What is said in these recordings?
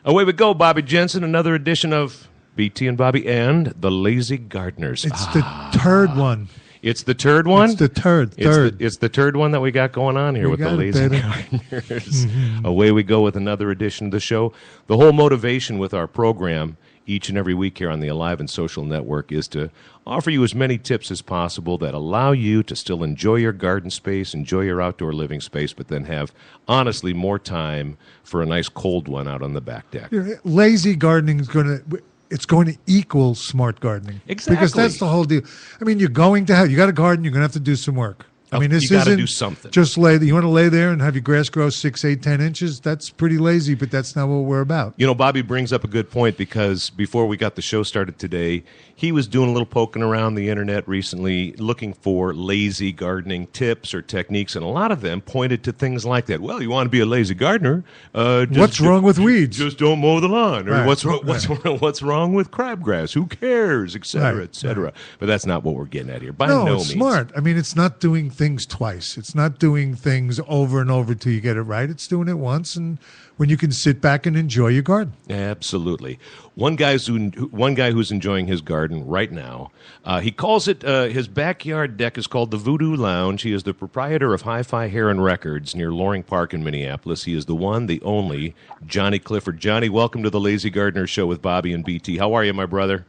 Away we go, Bobby Jensen. Another edition of BT and Bobby and the Lazy Gardeners. It's the third one. It's the turd one? It's the third. It's the turd one that we got going on here with the Lazy Gardeners. Away we go with another edition of the show. The whole motivation with our program each and every week here on the Alive and Social Network is to offer you as many tips as possible that allow you to still enjoy your garden space, enjoy your outdoor living space, but then have, honestly, more time for a nice cold one out on the back deck. Lazy gardening is going to equal smart gardening. Exactly. Because that's the whole deal. I mean, you got a garden, you're going to have to do some work. I mean, this you got to isn't do something. Just you want to lay there and have your grass grow 6, 8, 10 inches? That's pretty lazy, but that's not what we're about. You know, Bobby brings up a good point because before we got the show started today, he was doing a little poking around the internet recently looking for lazy gardening tips or techniques, and a lot of them pointed to things like that. Well, you want to be a lazy gardener. What's wrong with weeds? Just don't mow the lawn. Or right. what's wrong with crabgrass? Who cares? Et cetera, et cetera. Right. But that's not what we're getting at here. By no means. Smart. I mean, it's not doing things twice. It's not doing things over and over till you get it right. It's doing it once, and when you can sit back and enjoy your garden. Absolutely. One guy who's enjoying his garden right now, he calls it, his backyard deck is called the Voodoo Lounge. He is the proprietor of Hi-Fi Heron Records near Loring Park in Minneapolis. He is the one, the only, Jonny Clifford. Jonny, welcome to the Lazy Gardener Show with Bobby and BT. How are you, my brother?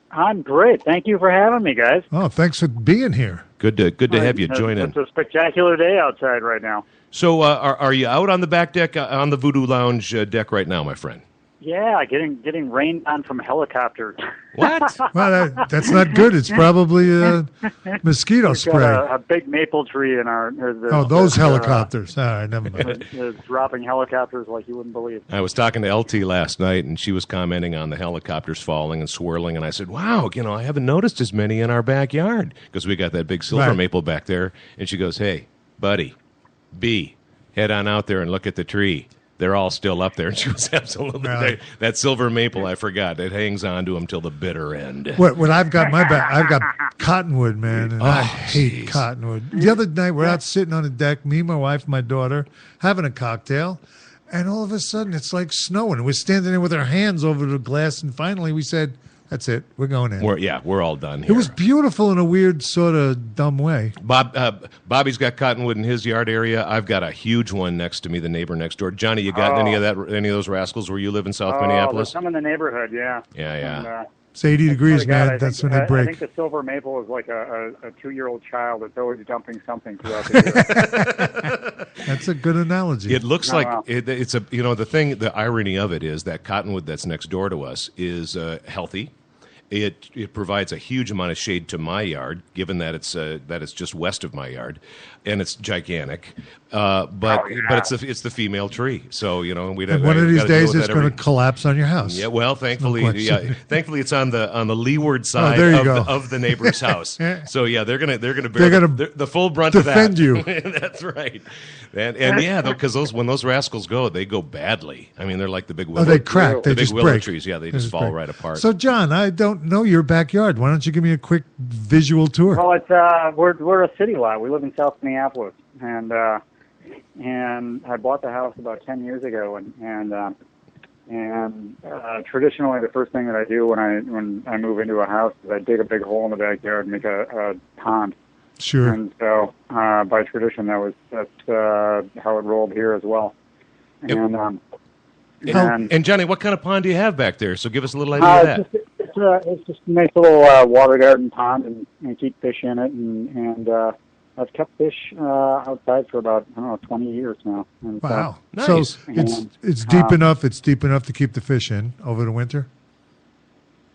I'm great. Thank you for having me, guys. Oh, thanks for being here. Good to have you join in. It's a spectacular day outside right now. So are you out on the back deck, on the Voodoo Lounge deck right now, my friend? Yeah, getting rained on from helicopters. What? Well, that's not good. It's probably mosquito We've spray. Got a big maple tree in our... those helicopters. All right, never mind. There's dropping helicopters like you wouldn't believe. I was talking to LT last night, and she was commenting on the helicopters falling and swirling, and I said, wow, I haven't noticed as many in our backyard, because we got that big silver maple back there. And she goes, hey, buddy, B, head on out there and look at the tree. They're all still up there. And she was absolutely right. That silver maple, I forgot. It hangs on to them till the bitter end. What I've got I've got cottonwood, man, and I hate cottonwood. The other night, we're out sitting on the deck, me, my wife, my daughter, having a cocktail, and all of a sudden, it's like snowing. We're standing there with our hands over the glass, and finally we said, that's it. We're going in. We're all done here. It was beautiful in a weird, sort of dumb way. Bobby's got cottonwood in his yard area. I've got a huge one next to me, the neighbor next door. Jonny, you got any of those rascals where you live in South Minneapolis? There's some in the neighborhood, yeah. Yeah. And, it's 80 degrees, man. That's when they break. I think the silver maple is like a 2-year-old child that's always dumping something throughout the year. That's a good analogy. It looks it's a the irony of it is that cottonwood that's next door to us is healthy. It provides a huge amount of shade to my yard, given that it's just west of my yard, and it's gigantic. But it's the female tree, so one of these days it's going to collapse on your house. Yeah, well, thankfully it's on the leeward side of the neighbor's house. So yeah, they're gonna bear the full brunt of that. Defend you. That's right. And yeah, because when those rascals go, they go badly. I mean, they're like the big willow. They crack. They big just willow break. trees. Yeah, they just fall right apart. So, John, I don't know your backyard. Why don't you give me a quick visual tour? Well, it's we're a city lot. We live in South Minneapolis, and I bought the house about 10 years ago, and traditionally the first thing that I do when I move into a house is I dig a big hole in the backyard and make a pond. Sure. And so, by tradition, that's how it rolled here as well. And Jonny, what kind of pond do you have back there? So give us a little idea of that. It's just a nice little water garden pond, and keep fish in it, and I've kept fish outside for about 20 years now. And wow! Nice. So it's deep enough. It's deep enough to keep the fish in over the winter.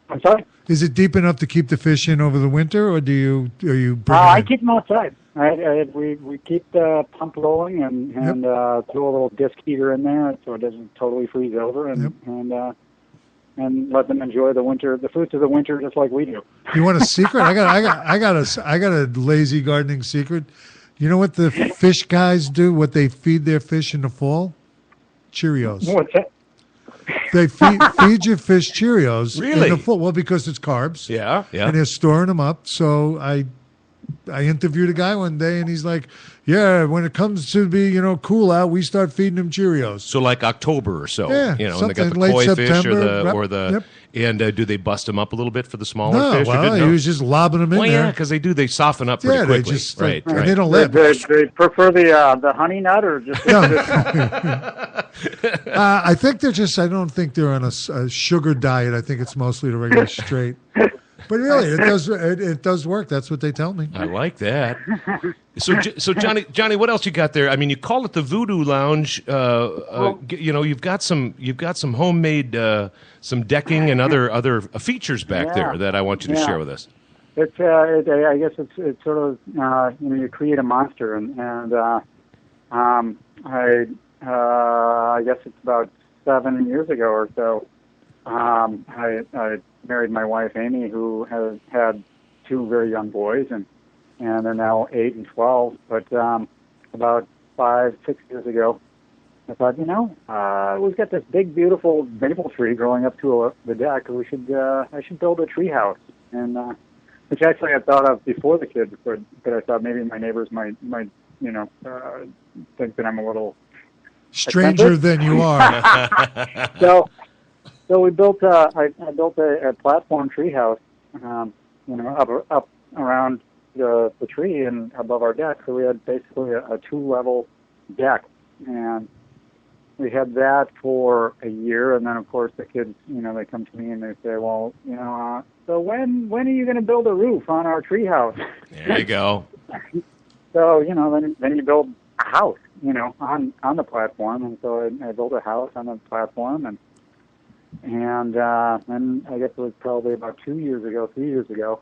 I'm sorry? Is it deep enough to keep the fish in over the winter, or are you bring I keep them outside. We keep the pump rolling and throw a little disc heater in there so it doesn't totally freeze over, and let them enjoy the winter, the fruits of the winter, just like we do. You want a secret? I got a lazy gardening secret. You know what the fish guys do? What they feed their fish in the fall? Cheerios. What's that? They feed your fish Cheerios really? in the fall. Well, because it's carbs. Yeah. And they're storing them up. So I interviewed a guy one day, and he's like, "Yeah, when it comes to be cool out, we start feeding them Cheerios." So like October or so, Yeah, and they got the late koi September, fish Yep. And do they bust them up a little bit for the smaller No, fish? well, he was just lobbing them in well, there. yeah, because they soften up pretty quickly. They just right. And they don't live. They prefer the honey nut or just I think they're just. I don't think they're on a sugar diet. I think it's mostly the regular straight. But really, it does work. That's what they tell me. I like that. So Johnny, what else you got there? I mean, you call it the Voodoo Lounge. You've got some homemade some decking and other features back there that I want you to share with us. It's I guess it's sort of you create a monster and I guess it's about 7 years ago or so. I married my wife Amy, who has had 2 very young boys, and they're now 8 and 12. But about 5-6 years ago, I thought, we've got this big, beautiful maple tree growing up to the deck. I should build a tree house, and which actually I thought of before the kids, but I thought maybe my neighbors might think that I'm a little stranger than you are. So we built. I built a platform treehouse, up around the tree and above our deck. So we had basically a 2-level deck, and we had that for a year. And then, of course, the kids, they come to me and they say, "Well, so when are you going to build a roof on our treehouse?" There you go. So then you build a house, on the platform. And so I built a house on the platform and then I guess it was probably about 3 years ago,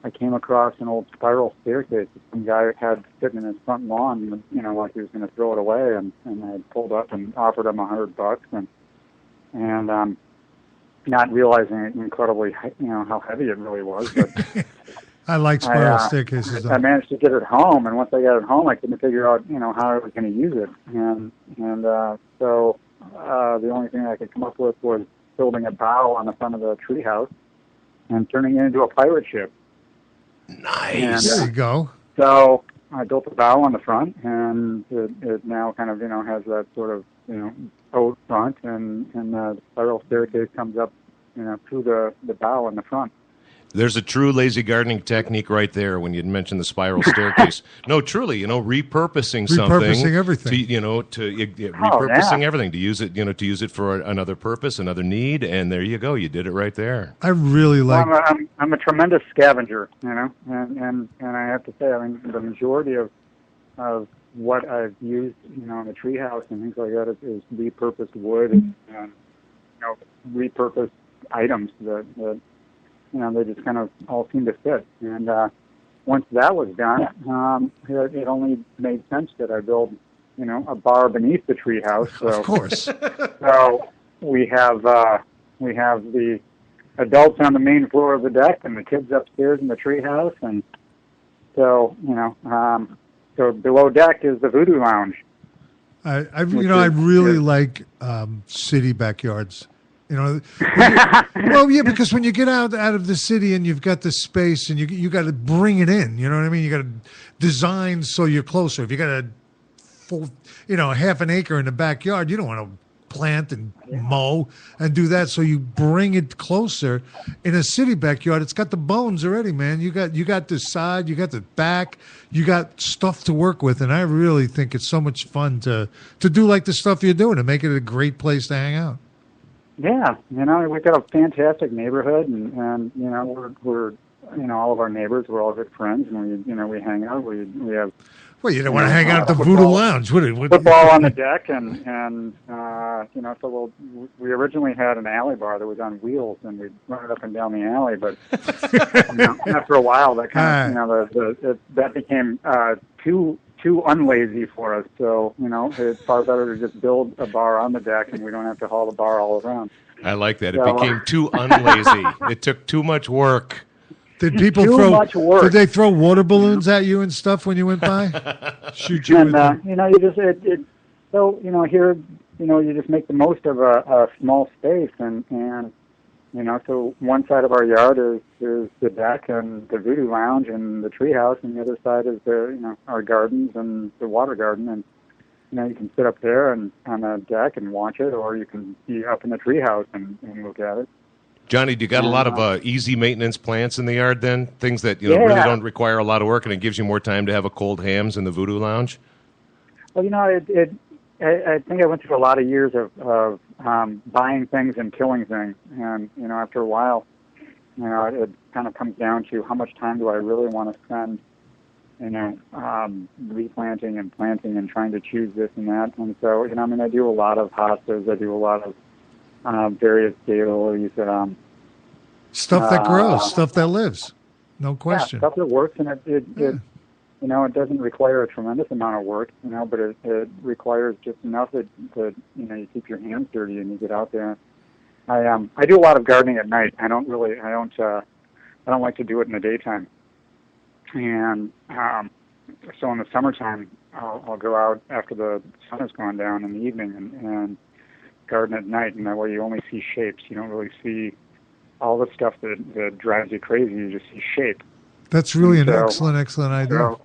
I came across an old spiral staircase that some guy had sitting in his front lawn, like he was going to throw it away, and I pulled up and offered him $100, and not realizing incredibly, how heavy it really was. But I like spiral staircases. I managed to get it home, and once I got it home, I couldn't figure out, how I was going to use it, and so the only thing I could come up with was building a bow on the front of the treehouse and turning it into a pirate ship. Nice. There you go. So I built a bow on the front, and it now kind of, has that sort of, boat front, and the spiral staircase comes up, through the bow on the front. There's a true lazy gardening technique right there when you mentioned the spiral staircase. No, truly, repurposing something. Repurposing everything. Repurposing everything to use it for another purpose, another need, and there you go. You did it right there. I really like. Well, I'm a tremendous scavenger, and I have to say, the majority of what I've used, in the treehouse and things like that is repurposed wood and repurposed items that they just kind of all seem to fit. And once that was done, it only made sense that I build, a bar beneath the treehouse. So, of course. So we have the adults on the main floor of the deck and the kids upstairs in the treehouse, and so so below deck is the Voodoo Lounge. I really like city backyards. Well, yeah, because when you get out of the city and you've got the space and you got to bring it in, you know what I mean? You got to design so you're closer. If you got half an acre in the backyard, you don't want to plant and mow and do that. So you bring it closer. In a city backyard, it's got the bones already, man. You got the side, you got the back, you got stuff to work with, and I really think it's so much fun to do like the stuff you're doing to make it a great place to hang out. Yeah, we've got a fantastic neighborhood, and we're all of our neighbors, we're all good friends, and we hang out. We have. Well, you don't want to hang out at the Voodoo Lounge, would it? Football on the deck, and so we originally had an alley bar that was on wheels, and we'd run it up and down the alley, but after a while, that kind of that became too unlazy for us. So, it's far better to just build a bar on the deck and we don't have to haul the bar all around. I like that. It became too unlazy. It took too much work. Did people Did they throw water balloons at you and stuff when you went by? Shoot you and, with here, you just make the most of a small space and So one side of our yard is the deck and the Voodoo Lounge and the treehouse, and the other side is our gardens and the water garden. And you can sit up there and on a deck and watch it, or you can be up in the treehouse and look at it. Johnny, do you got a lot of easy maintenance plants in the yard then? Things that really don't require a lot of work, and it gives you more time to have a cold hams in the Voodoo Lounge? Well, I think I went through a lot of years of buying things and killing things, and after a while, it kind of comes down to how much time do I really want to spend, replanting and planting and trying to choose this and that. And so, I do a lot of hostas, I do a lot of various dailies. Stuff that grows, stuff that lives, no question. Yeah, stuff that works, and it doesn't require a tremendous amount of work, but it requires just enough that you keep your hands dirty and you get out there. I do a lot of gardening at night. I don't like to do it in the daytime. And so in the summertime, I'll go out after the sun has gone down in the evening and garden at night, and that way you only see shapes. You don't really see all the stuff that drives you crazy. You just see shape. That's really an excellent idea.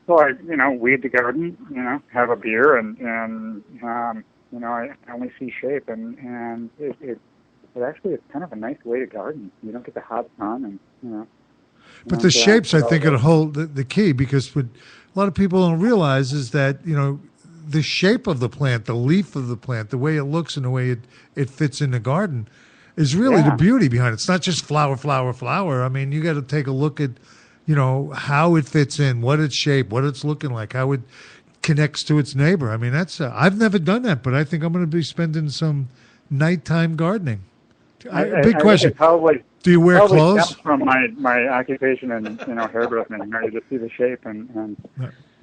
So I, weed the garden, have a beer, and I only see shape, and it actually is kind of a nice way to garden. You don't get the hot sun, and But the shapes, I think, are the key, because what a lot of people don't realize is that the shape of the plant, the leaf of the plant, the way it looks and the way it fits in the garden is really the beauty behind it. It's not just flower, flower, flower. I mean, you got to take a look at, how it fits in, what its shape, what it's looking like, how it connects to its neighbor. I mean, that's I've never done that, but I think I'm going to be spending some nighttime gardening. Big question. Do you wear clothes? From my occupation and hairdressing, you just see the shape, and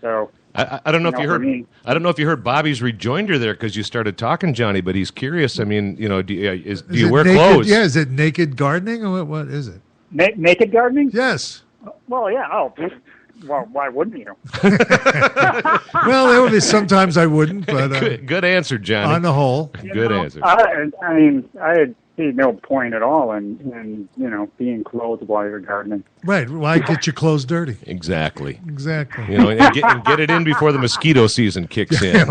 so. I don't know if you heard. I don't know if you heard Bobby's rejoinder there, because you started talking, Johnny. But he's curious. I mean, do you wear clothes? Yeah, is it naked gardening, or what is it? Naked gardening? Yes. Well, yeah. Oh, well, why wouldn't you? Well, there would be sometimes I wouldn't, but good answer, Johnny. On the whole, good answer. I see no point at all in being clothed while you're gardening. Right. Why get your clothes dirty? Exactly. And get it in before the mosquito season kicks in.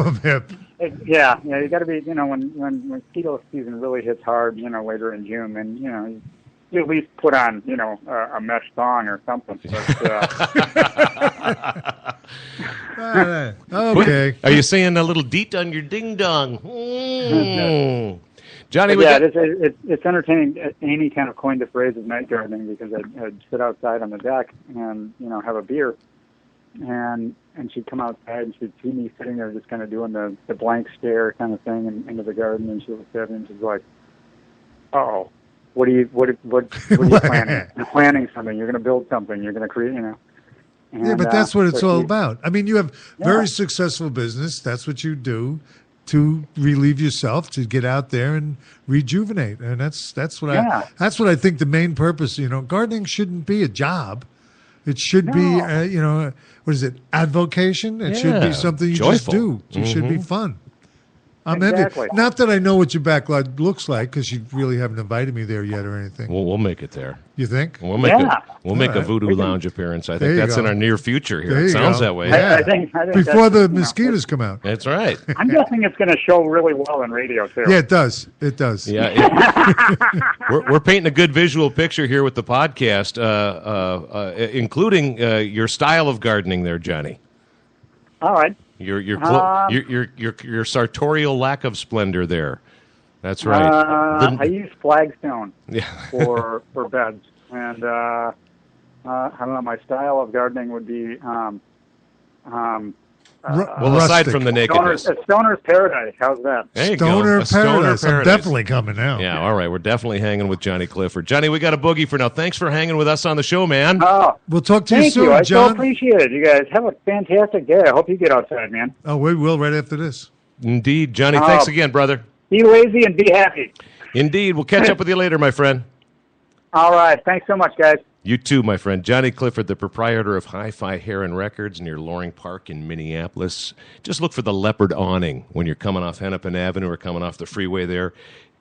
Yeah. You got to be. When mosquito season really hits hard, later in June, then you at least put on a mesh thong or something. But, okay. Are you saying a little deet on your ding dong? Johnny, it's entertaining. Amy kind of coined the phrase of night gardening, because I'd sit outside on the deck and have a beer, and she'd come outside and she'd see me sitting there just kind of doing the blank stare kind of thing into the garden, and she looked at me and she's like, "Oh, what are you planning? You're planning something. You're going to build something. You're going to create, And, yeah, but that's what it's all about. I mean, you have very successful business. That's what you do to relieve yourself, to get out there and rejuvenate, and that's what I think the main purpose. Gardening shouldn't be a job; it should be, what is it? Avocation. It should be something you just do. It should be fun. I'm exactly. Not that I know what your backlot looks like, because you really haven't invited me there yet or anything. Well, we'll make it there. You think? We'll make a Voodoo Lounge appearance. I think that's in our near future here. It sounds that way. I think before the mosquitoes come out. That's right. I'm guessing it's going to show really well in radio too. Yeah, it does. It does. Yeah. We're painting a good visual picture here with the podcast, including your style of gardening there, Johnny. All right. Your sartorial lack of splendor there. That's right. I use flagstone for beds, and I don't know. My style of gardening would be aside from the nakedness, Stoner's Paradise. How's that? There you Stoner go. Paradise. I'm definitely coming now. Yeah, all right. We're definitely hanging with Johnny Clifford. Johnny, we got a boogie for now. Thanks for hanging with us on the show, man. We'll talk to you soon, John. John. I so appreciate it. You guys have a fantastic day. I hope you get outside, man. Oh, we will right after this. Indeed. Johnny, thanks again, brother. Be lazy and be happy. Indeed. We'll catch up with you later, my friend. All right. Thanks so much, guys. You too, my friend. Johnny Clifford, the proprietor of Hi-Fi Heron Records near Loring Park in Minneapolis. Just look for the leopard awning when you're coming off Hennepin Avenue or coming off the freeway there.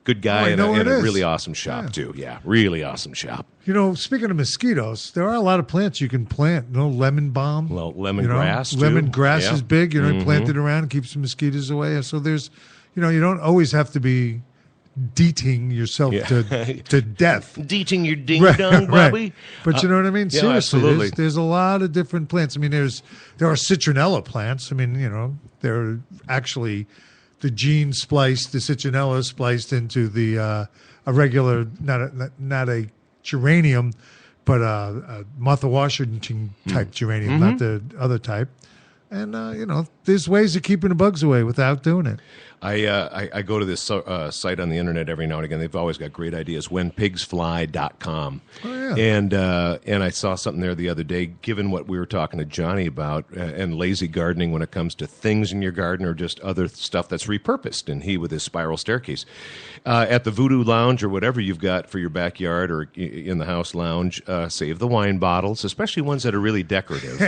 good guy and it a is. really awesome shop too. Yeah, really awesome shop. Speaking of mosquitoes, there are a lot of plants you can plant. Lemon balm. Well, lemongrass too. Lemongrass is big. You plant it Mm-hmm. around, keeps the mosquitoes away. So there's, you don't always have to be deeting yourself to death. Deeting your ding-dong, Bobby. Right. But you know what I mean? Yeah, Seriously, absolutely. there's a lot of different plants. I mean, there are citronella plants. I mean, they're actually the gene spliced, the citronella spliced into the a regular, not a geranium, but a Martha Washington type geranium, not the other type. And there's ways of keeping the bugs away without doing it. I go to this site on the internet every now and again. They've always got great ideas. WhenPigsFly.com. Oh, yeah. And I saw something there the other day, given what we were talking to Jonny about and lazy gardening when it comes to things in your garden or just other stuff that's repurposed. And he with his spiral staircase. At the Voodoo Lounge or whatever you've got for your backyard or in the house lounge, save the wine bottles, especially ones that are really decorative.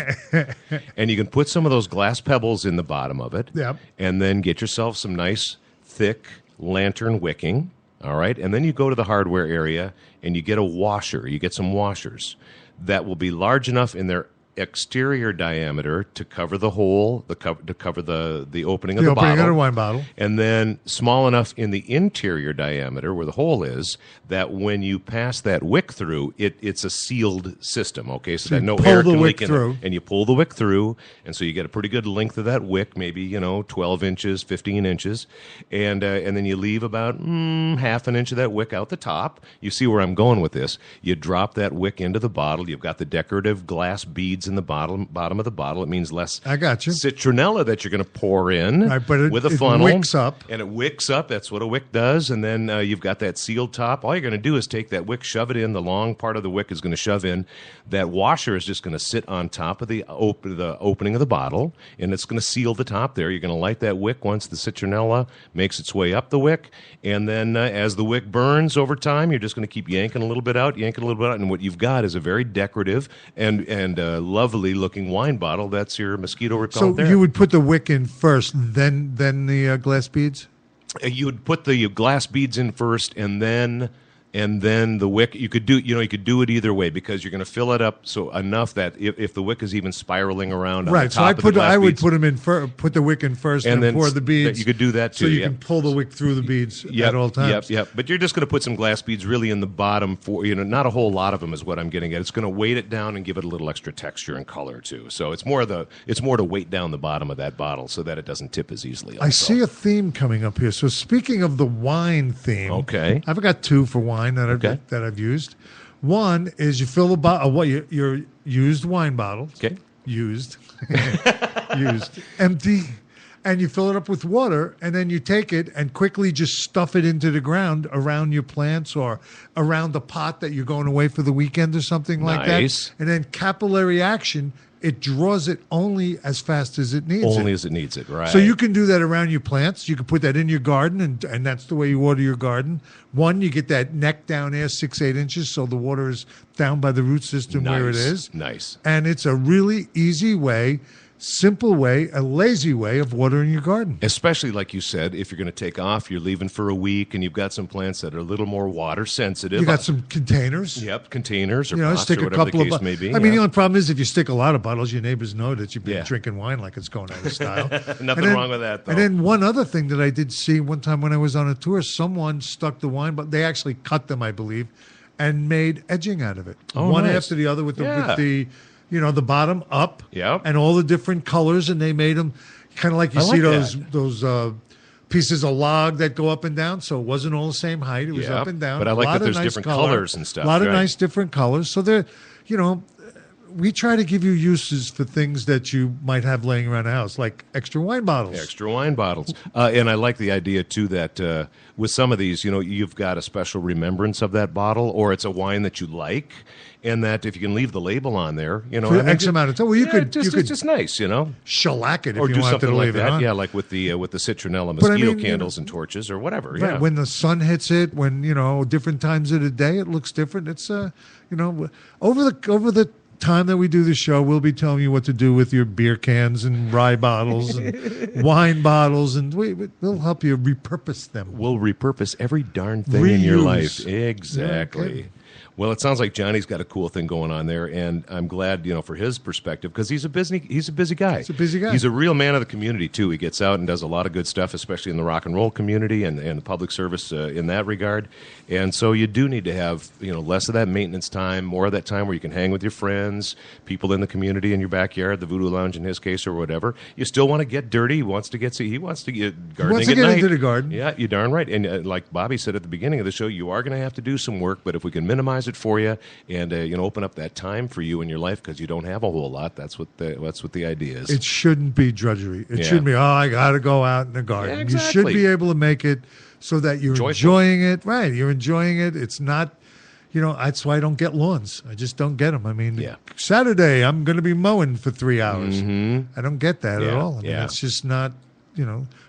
And you can put some of those glass pebbles in the bottom of it. Yep. And then get yourself some nice, thick lantern wicking, all right? And then you go to the hardware area and you get a washer. You get some washers that will be large enough in their exterior diameter to cover the hole, to cover the opening of the bottle. The opening of the wine bottle. And then small enough in the interior diameter where the hole is that when you pass that wick through, it's a sealed system, okay? So that no air can leak in it. And you pull the wick through, and so you get a pretty good length of that wick, maybe, 12 inches, 15 inches. And then you leave about half an inch of that wick out the top. You see where I'm going with this. You drop that wick into the bottle. You've got the decorative glass beads in the bottom of the bottle. It means less citronella that you're going to pour in with a funnel. It wicks up. And it wicks up. That's what a wick does. And then you've got that sealed top. All you're going to do is take that wick, shove it in. The long part of the wick is going to shove in. That washer is just going to sit on top of the opening of the bottle, and it's going to seal the top there. You're going to light that wick once the citronella makes its way up the wick. And then as the wick burns over time, you're just going to keep yanking a little bit out, and what you've got is a very decorative and lovely looking wine bottle. That's your mosquito repellent. So you would put the wick in first, then the glass beads? You would put the glass beads in first, and then the wick. You could do it either way because you're going to fill it up so enough that if the wick is even spiraling around on the top of the glass I would beads, put the wick in first and then pour the beads. You could do that too. So you can pull the wick through the beads at all times. Yep. But you're just going to put some glass beads really in the bottom for not a whole lot of them is what I'm getting at. It's going to weight it down and give it a little extra texture and color too. So it's more to weight down the bottom of that bottle so that it doesn't tip as easily. Also. I see a theme coming up here. So speaking of the wine theme, okay, I've got two for wine that I've used. One is you fill the bottle, your used wine bottle. Okay. Used, empty, and you fill it up with water, and then you take it and quickly just stuff it into the ground around your plants or around the pot that you're going away for the weekend or something like that. And then capillary action, it draws it only as fast as it needs it. Only as it needs it, right. So you can do that around your plants. You can put that in your garden, and that's the way you water your garden. One, you get that neck down there 6-8 inches, so the water is down by the root system where it is. Nice. And it's a really easy way, simple way, a lazy way of watering your garden. Especially, like you said, if you're going to take off, you're leaving for a week, and you've got some plants that are a little more water sensitive. You got some containers. Yep, containers or pots stick or whatever the case may be. I mean, the only problem is if you stick a lot of bottles, your neighbors know that you've been drinking wine like it's going out of style. Nothing wrong with that, though. And then one other thing that I did see one time when I was on a tour, someone stuck the wine, but they actually cut them, I believe, and made edging out of it. One after the other with the the bottom up, and all the different colors, and they made them kind of like you see those pieces of log that go up and down. So it wasn't all the same height; it was up and down. But I like that there's different colors and stuff. A lot of nice different colors. So they're, we try to give you uses for things that you might have laying around the house, like extra wine bottles. Extra wine bottles. And I like the idea, too, that with some of these, you've got a special remembrance of that bottle, or it's a wine that you like, and that if you can leave the label on there, for X amount of time. Well, you could it's just nice, shellac it if or you do wanted something to like leave that. it on. Yeah, like with the citronella mosquito candles and torches or whatever. Right, yeah, when the sun hits it, when different times of the day, it looks different. It's over the time that we do the show, we'll be telling you what to do with your beer cans and rye bottles and wine bottles, and we'll help you repurpose them. We'll repurpose every darn thing in your life. Exactly. Yeah, okay. Well, it sounds like Johnny's got a cool thing going on there, and I'm glad, for his perspective, because he's a busy guy. He's a busy guy. He's a real man of the community too. He gets out and does a lot of good stuff, especially in the rock and roll community and the public service in that regard. And so you do need to have less of that maintenance time, more of that time where you can hang with your friends, people in the community in your backyard, the Voodoo Lounge in his case or whatever. You still want to get dirty. He wants to get gardening at night. Into the garden. Yeah, you're darn right. And like Bobby said at the beginning of the show, you are going to have to do some work, but if we can minimize it for you and open up that time for you in your life because you don't have a whole lot, that's what the idea is. It shouldn't be drudgery. It shouldn't be, I got to go out in the garden. Yeah, exactly. You should be able to make it so that you're enjoying it. Right, you're enjoying it. It's not, that's why I don't get lawns. I just don't get them. I mean, Saturday I'm going to be mowing for 3 hours. Mm-hmm. I don't get that at all. I mean, it's just not,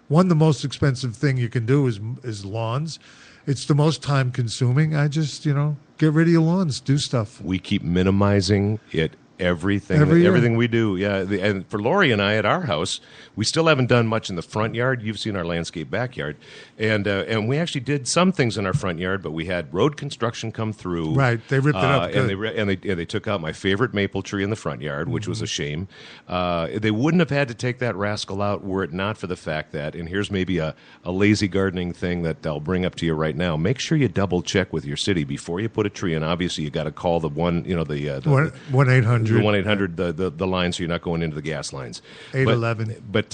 one, the most expensive thing you can do is lawns. It's the most time consuming. I just, get rid of your lawns, do stuff. We keep minimizing it. Everything we do, and for Lori and I at our house, we still haven't done much in the front yard. You've seen our landscape backyard, and we actually did some things in our front yard, but we had road construction come through. Right, they ripped it up, and they took out my favorite maple tree in the front yard, which was a shame. They wouldn't have had to take that rascal out were it not for the fact that, and here's maybe a lazy gardening thing that I'll bring up to you right now. Make sure you double check with your city before you put a tree in. Obviously, you got to call the 1-800. The 1-800, the line, so you're not going into the gas lines. 811. But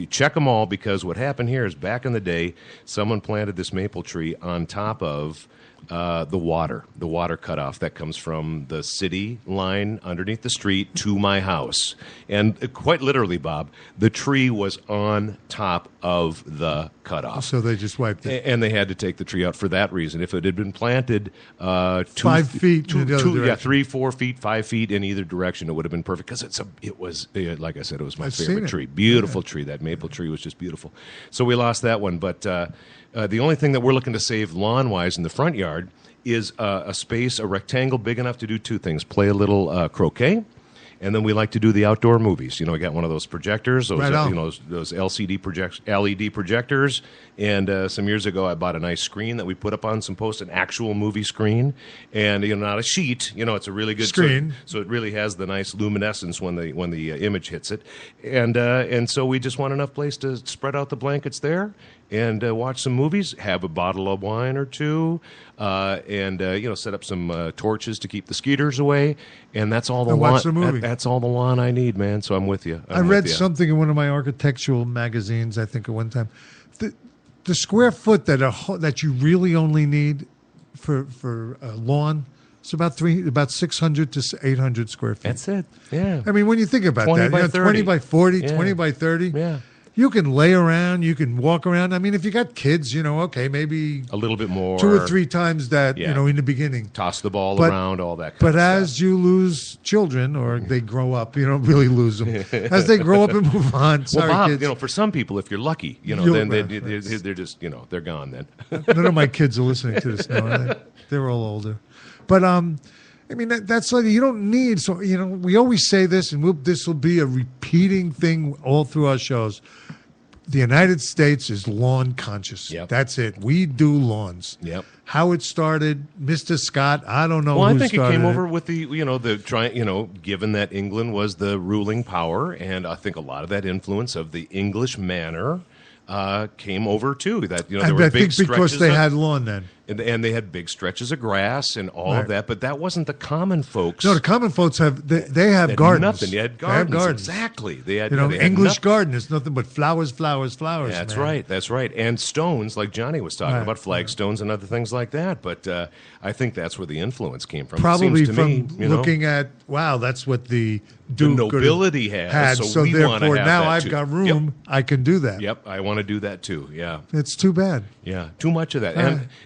check them all, because what happened here is back in the day, someone planted this maple tree on top of the water cutoff that comes from the city line underneath the street to my house. And quite literally, Bob, the tree was on top of the cutoff. So they just wiped it. And they had to take the tree out for that reason. If it had been planted 5 feet in the other direction. 3, 4 feet, 5 feet in either direction, it would have been perfect, because it was, like I said, it was my favorite tree. Beautiful tree. That maple tree was just beautiful. So we lost that one, but the only thing that we're looking to save lawn-wise in the front yard is a space, a rectangle big enough to do two things: play a little croquet, and then we like to do the outdoor movies. We got one of those projectors, those LED projectors. And some years ago, I bought a nice screen that we put up on some posts, an actual movie screen, and not a sheet. It's a really good screen, so it really has the nice luminescence when the image hits it. And so we just want enough place to spread out the blankets there and watch some movies, have a bottle of wine or two, and set up some torches to keep the skeeters away, and that's all the lawn. Watch the movie. That's all the lawn I need, man. So I'm with you. I read something in one of my architectural magazines, I think, at one time. The square foot that you really only need for a lawn is about 600 to 800 square feet. That's it. Yeah. I mean, when you think about 20 that, by 30. 20 by 40, Yeah. 20 by 30. Yeah. You can lay around, you can walk around. I mean, if you got kids, okay, maybe a little bit more, 2 or 3 times that, in the beginning. Toss the ball around, all that kind but of stuff. as you lose children, or they grow up, you don't really lose them. As they grow up and move on, sorry, Bob, kids. For some people, if you're lucky, then they're just, they're gone then. None of my kids are listening to this now. They're all older. But, I mean, that's like, you don't need, so, we always say this, and this will be a repeating thing all through our shows. The United States is lawn conscious. Yep. That's it. We do lawns. Yep. How it started, Mr. Scott, I don't know Well, who I think it started came over with given that England was the ruling power, and I think a lot of that influence of the English manner came over too. That there were big stretches because they had lawn then. And they had big stretches of grass and all of that, but that wasn't the common folks. No, the common folks have gardens. Nothing. They had gardens. They have gardens. Exactly. They had English garden is nothing but flowers, flowers, flowers. That's man. right. That's right. And stones, like Johnny was talking about, flagstones and other things like that. But I think that's where the influence came from. Probably it seems to from me, looking at that's what the nobility had. So we therefore, now that I've too. got room. Yep. I can do that. Yep, I want to do that too. Yeah. It's too bad. Yeah, too much of that.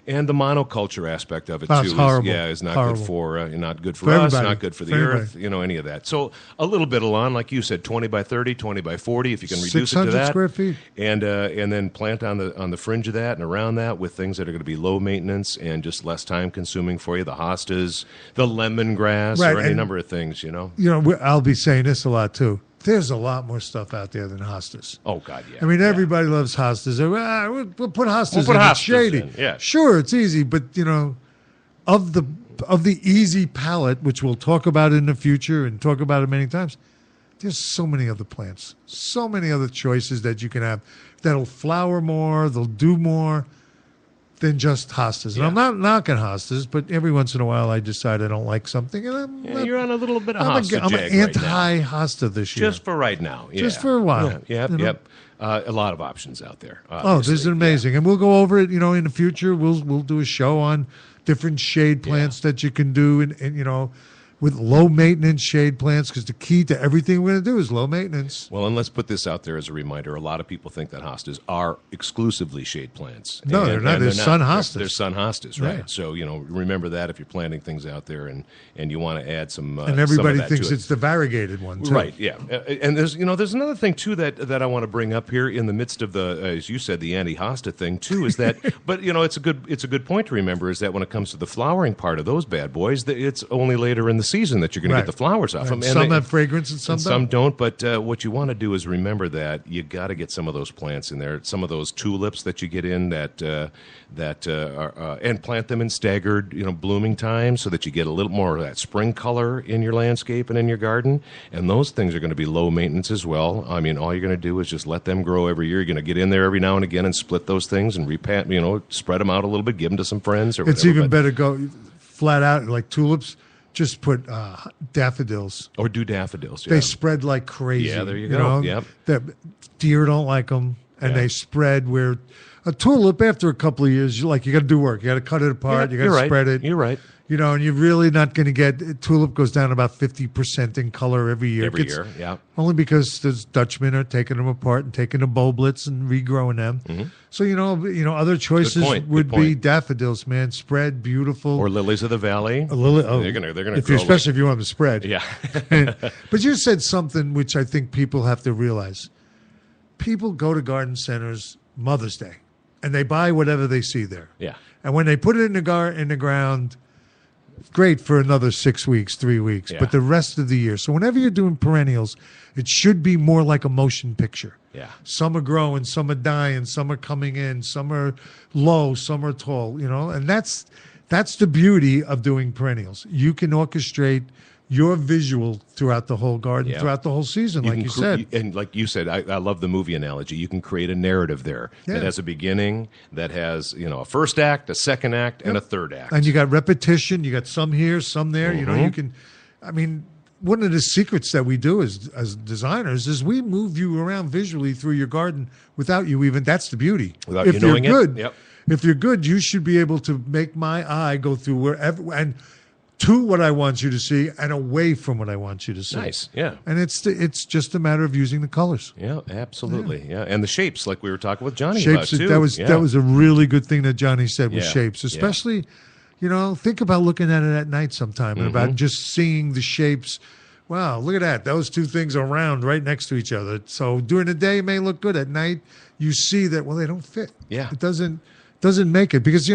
And the monoculture aspect of it That's too. horrible. Is not horrible. good for not good for us, everybody. not good for the everybody. earth. Any of that. So a little bit of lawn, like you said, 20 by 30, 20 by 40, if you can reduce it to 600 that, square feet, and then plant on the fringe of that and around that with things that are going to be low maintenance and just less time consuming for you. The hostas, the lemongrass, right, or any number of things. I'll be saying this a lot too. There's a lot more stuff out there than hostas. Oh God, yeah. I mean, everybody loves hostas. We'll put hostas in. hostas It's shady. in, yeah. Sure, it's easy, but of the easy palette, which we'll talk about in the future and talk about it many times, there's so many other plants, so many other choices that you can have that'll flower more, they'll do more than just hostas. And I'm not knocking hostas, but every once in a while I decide I don't like something, and you're on a little bit of I'm hosta an jag anti-hosta this year. just for right now. Yeah. Just for a while. Yep. A lot of options out there. Oh, this is amazing, and we'll go over it. In the future, we'll do a show on different shade plants that you can do, and with low maintenance shade plants, because the key to everything we're going to do is low maintenance. Well, and let's put this out there as a reminder. A lot of people think that hostas are exclusively shade plants. No, they're not. They're sun hostas. They're sun hostas, right? Yeah. So, remember that if you're planting things out there and you want to add some and everybody some of that thinks to it. it's the variegated one, too. Right, yeah. And there's another thing, too, that I want to bring up here in the midst of the, as you said, the anti-hosta thing, too, is that, but, it's a good point to remember is that when it comes to the flowering part of those bad boys, it's only later in the season that you're going to get the flowers off them. And some have fragrance and some don't. But what you want to do is remember that you got to get some of those plants in there. Some of those tulips that you get in that are and plant them in staggered blooming times so that you get a little more of that spring color in your landscape and in your garden. And those things are going to be low maintenance as well. I mean, all you're going to do is just let them grow every year. You're going to get in there every now and again and split those things and spread them out a little bit, give them to some friends or whatever. It's even better go flat out like tulips. Just put daffodils. Or do daffodils. Yeah. They spread like crazy. Yeah, there you go. Yep. Deer don't like them, and they spread where a tulip, after a couple of years, you got to do work. You got to cut it apart. You got to spread it. You're right. And you're really not going to get tulip goes down about 50% in color every year. Every year, yeah. Only because there's Dutchmen are taking them apart and taking the bulblets and regrowing them. Mm-hmm. So other choices would be daffodils, man, spread beautiful, or lilies of the valley. They're gonna especially if you want them to spread. Yeah. But you said something which I think people have to realize. People go to garden centers Mother's Day, and they buy whatever they see there. Yeah. And when they put it in the ground. Great for another 6 weeks, 3 weeks, but the rest of the year. So whenever you're doing perennials, it should be more like a motion picture. Yeah. Some are growing, some are dying, some are coming in, some are low, some are tall, and that's the beauty of doing perennials. You can orchestrate your visual throughout the whole garden, throughout the whole season, like you said. And like you said, I love the movie analogy. You can create a narrative there that has a beginning, that has a first act, a second act, and a third act. And you got repetition. You got some here, some there. Mm-hmm. You can, one of the secrets that we do as designers is we move you around visually through your garden without you even. That's the beauty. Without you knowing it. Yep. If you're good, you should be able to make my eye go through wherever and to what I want you to see and away from what I want you to see. Nice, yeah. And it's just a matter of using the colors. Yeah, absolutely. Yeah, and the shapes, like we were talking with Jonny shapes, about too. That was a really good thing that Jonny said with shapes, especially. Think about looking at it at night sometime and about just seeing the shapes. Wow, look at that. Those two things are round right next to each other. So during the day it may look good. At night you see that, they don't fit. Yeah. It doesn't make it because,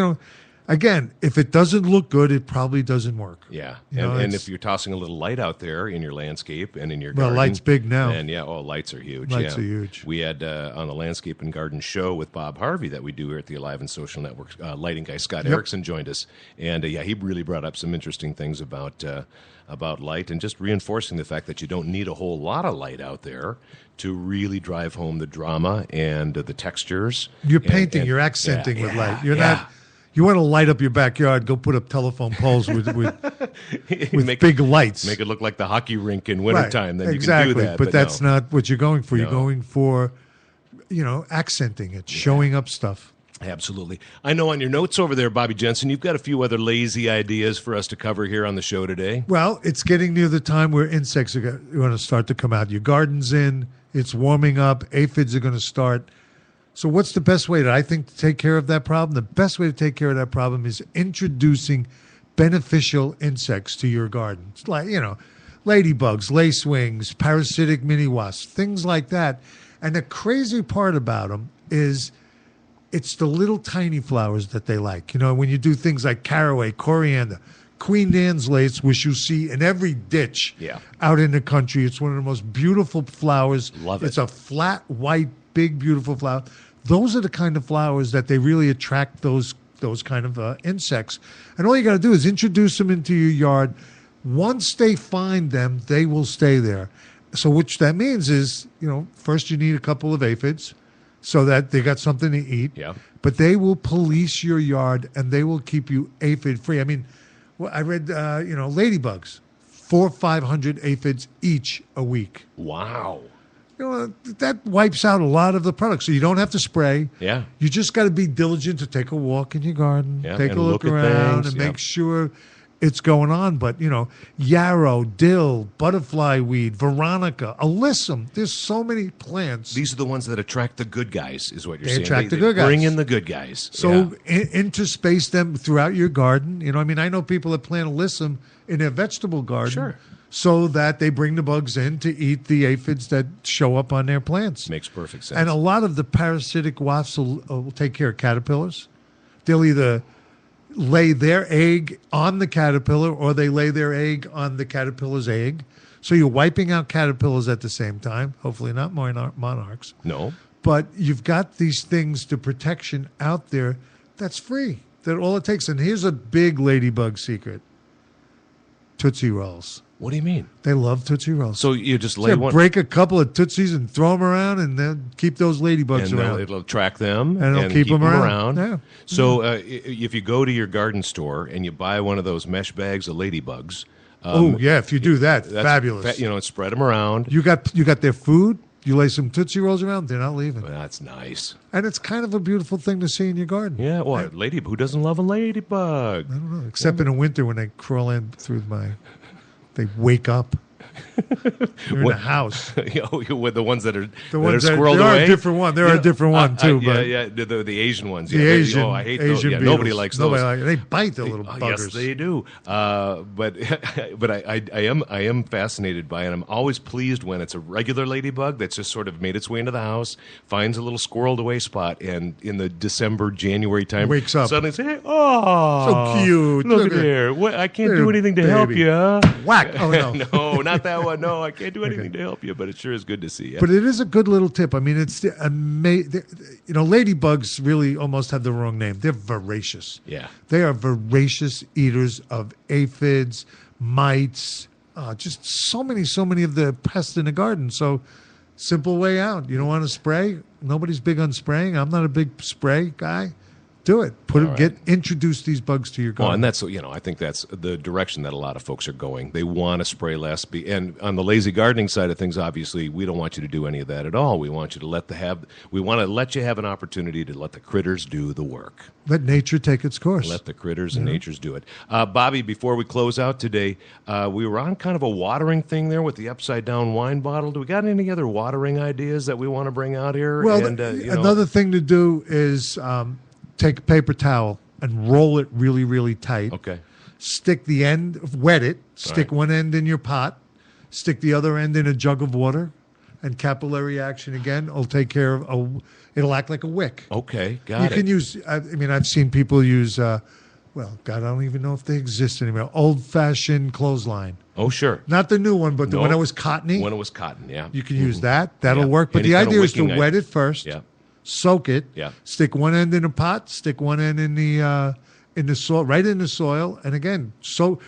again, if it doesn't look good, it probably doesn't work. Yeah, and if you're tossing a little light out there in your landscape and in your garden. Well, light's big now. And lights are huge. Lights are huge. We had on the Landscape and Garden show with Bob Harvey that we do here at the Alive and Social Network, lighting guy Scott Erickson joined us. And, he really brought up some interesting things about light and just reinforcing the fact that you don't need a whole lot of light out there to really drive home the drama and the textures. You're painting, you're accenting with light. You're not... You want to light up your backyard, go put up telephone poles with big lights. Make it look like the hockey rink in wintertime. Then exactly. You can do that. But that's not what you're going for. No. You're going for, accenting it, showing up stuff. Absolutely. I know on your notes over there, Bobby Jensen, you've got a few other lazy ideas for us to cover here on the show today. Well, it's getting near the time where insects are going to start to come out. Your garden's in. It's warming up. Aphids are going to start. So what's the best way that I think to take care of that problem? The best way to take care of that problem is introducing beneficial insects to your garden. It's like, ladybugs, lacewings, parasitic mini wasps, things like that. And the crazy part about them is it's the little tiny flowers that they like. When you do things like caraway, coriander, Queen Anne's lace, which you see in every ditch out in the country. It's one of the most beautiful flowers. Love it. It's a flat, white, big, beautiful flower. Those are the kind of flowers that they really attract those kind of insects. And all you got to do is introduce them into your yard. Once they find them, they will stay there. So which that means is, first you need a couple of aphids so that they got something to eat. Yeah. But they will police your yard and they will keep you aphid free. I mean, I read, ladybugs, 400 or 500 aphids each a week. Wow. That wipes out a lot of the products. So you don't have to spray. Yeah. You just got to be diligent to take a walk in your garden, take a look at around, things, and make sure it's going on. But, yarrow, dill, butterfly weed, veronica, alyssum. There's so many plants. These are the ones that attract the good guys, is what you're saying. They attract the good guys. Bring in the good guys. So interspace them throughout your garden. I know people that plant alyssum in their vegetable garden. Sure. So that they bring the bugs in to eat the aphids that show up on their plants. Makes perfect sense. And a lot of the parasitic wasps will take care of caterpillars. They'll either lay their egg on the caterpillar or they lay their egg on the caterpillar's egg. So you're wiping out caterpillars at the same time, hopefully not monarchs. No. But you've got these things to protection out there that's free. That all it takes. And here's a big ladybug secret. Tootsie Rolls. What do you mean? They love Tootsie Rolls. So you just lay one... break a couple of Tootsies and throw them around and then keep those ladybugs around. It'll attract them and it'll keep them around. Yeah. So if you go to your garden store and you buy one of those mesh bags of ladybugs... if you do that, fabulous. Spread them around. You got their food. You lay some Tootsie Rolls around, they're not leaving. Well, that's nice. And it's kind of a beautiful thing to see in your garden. Yeah, well, who doesn't love a ladybug? I don't know, except in the winter when they crawl in through they wake up. You're in the house. With the ones that are There squirreled away. are a different one. There are a different one too. The Asian ones. The Asian. I hate Asian those. beetles. Nobody likes those. They bite the little buggers. Yes, they do. But I am fascinated by it. I'm always pleased when it's a regular ladybug that's just sort of made its way into the house, finds a little squirreled away spot, and in the December, January time, wakes up. Suddenly say, "Oh, so cute! Look at there! I can't do anything to help you." Whack! Oh no, no, not that one. No, I can't do anything to help you, but it sure is good to see you. But it is a good little tip. I mean, it's ladybugs really almost have the wrong name. They're voracious. Yeah. They are voracious eaters of aphids, mites, just so many of the pests in the garden. So simple way out. You don't want to spray? Nobody's big on spraying. I'm not a big spray guy. Do it. Introduce these bugs to your garden. Oh, and that's I think that's the direction that a lot of folks are going. They want to spray less. And on the lazy gardening side of things, obviously, we don't want you to do any of that at all. We want you to let you have an opportunity to let the critters do the work. Let nature take its course. Let the critters and natures do it. Bobby, before we close out today, we were on kind of a watering thing there with the upside down wine bottle. Do we got any other watering ideas that we want to bring out here? Well, another thing to do is. Take a paper towel and roll it really, really tight. Okay. Stick the end, wet it. Stick one end in your pot. Stick the other end in a jug of water. And capillary action again will take care of, it'll act like a wick. Okay, got it. You can use, I've seen people use, God, I don't even know if they exist anymore. Old-fashioned clothesline. Oh, sure. Not the new one, but the one that was cottony. When it was cotton, yeah. You can use that. That'll work. But the idea is to wet it first. Yeah. Soak it. Yeah. Stick one end in a pot. Stick one end in the soil, right in the soil. And again,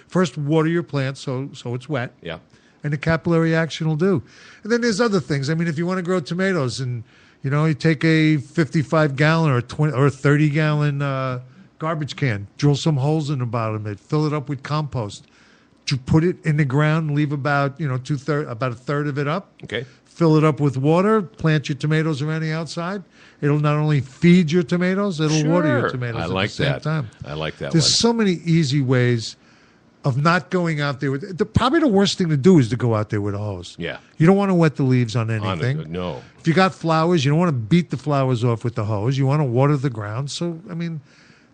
first water your plant so it's wet. Yeah. And the capillary action will do. And then there's other things. I mean, if you want to grow tomatoes, and you take a 55-gallon or a 30-gallon garbage can, drill some holes in the bottom of it, fill it up with compost. Put it in the ground, leave about about a third of it up. Okay. Fill it up with water, plant your tomatoes around the outside. It'll not only feed your tomatoes, it'll water your tomatoes at the same time. I like that. There's so many easy ways. of not going out there with probably the worst thing to do is to go out there with a hose. Yeah. You don't want to wet the leaves on anything. No. If you got flowers, you don't want to beat the flowers off with the hose. You want to water the ground. So, I mean,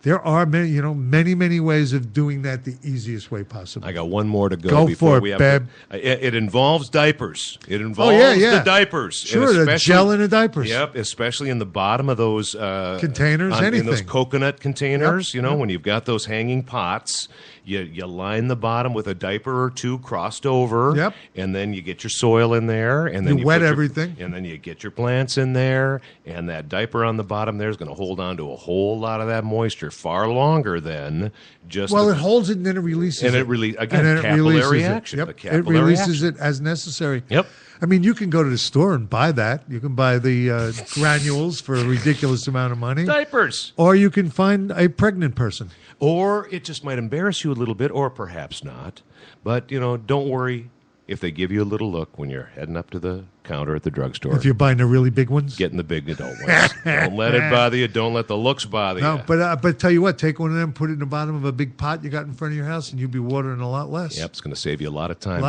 there are many ways of doing that the easiest way possible. I got one more to go. Go before for we it, have Babe. It involves diapers. It involves the diapers. Sure, the gel in the diapers. Yep, especially in the bottom of those containers, anything. In those coconut containers, Yep. When you've got those hanging pots, you line the bottom with a diaper or two crossed over. Yep. And then you get your soil in there, and then you wet everything. And then you get your plants in there, and that diaper on the bottom there is going to hold on to a whole lot of that moisture far longer than just. Well, it holds it and then it releases it. And it releases capillary action. Yep. The capillary it releases action. it as necessary. Yep. I mean, you can go to the store and buy that. You can buy the granules for a ridiculous amount of money. Diapers. Or you can find a pregnant person. Or it just might embarrass you a little bit, or perhaps not. But, don't worry if they give you a little look when you're heading up to the counter at the drugstore. If you're buying the really big ones? Getting the big adult ones. Don't let it bother you. Don't let the looks bother you. No, but tell you what, take one of them, put it in the bottom of a big pot you got in front of your house, and you'll be watering a lot less. Yep, it's going to save you a lot of time.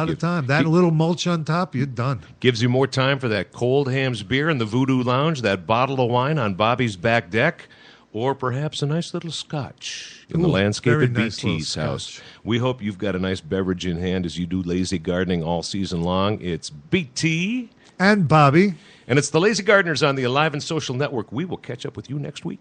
That little mulch on top, you're done. Gives you more time for that cold hams beer in the Voodoo Lounge, that bottle of wine on Bobby's back deck, or perhaps a nice little scotch in the landscape at BT's house. We hope you've got a nice beverage in hand as you do lazy gardening all season long. It's BT and Bobby. And it's the Lazy Gardeners on the Alive and Social Network. We will catch up with you next week.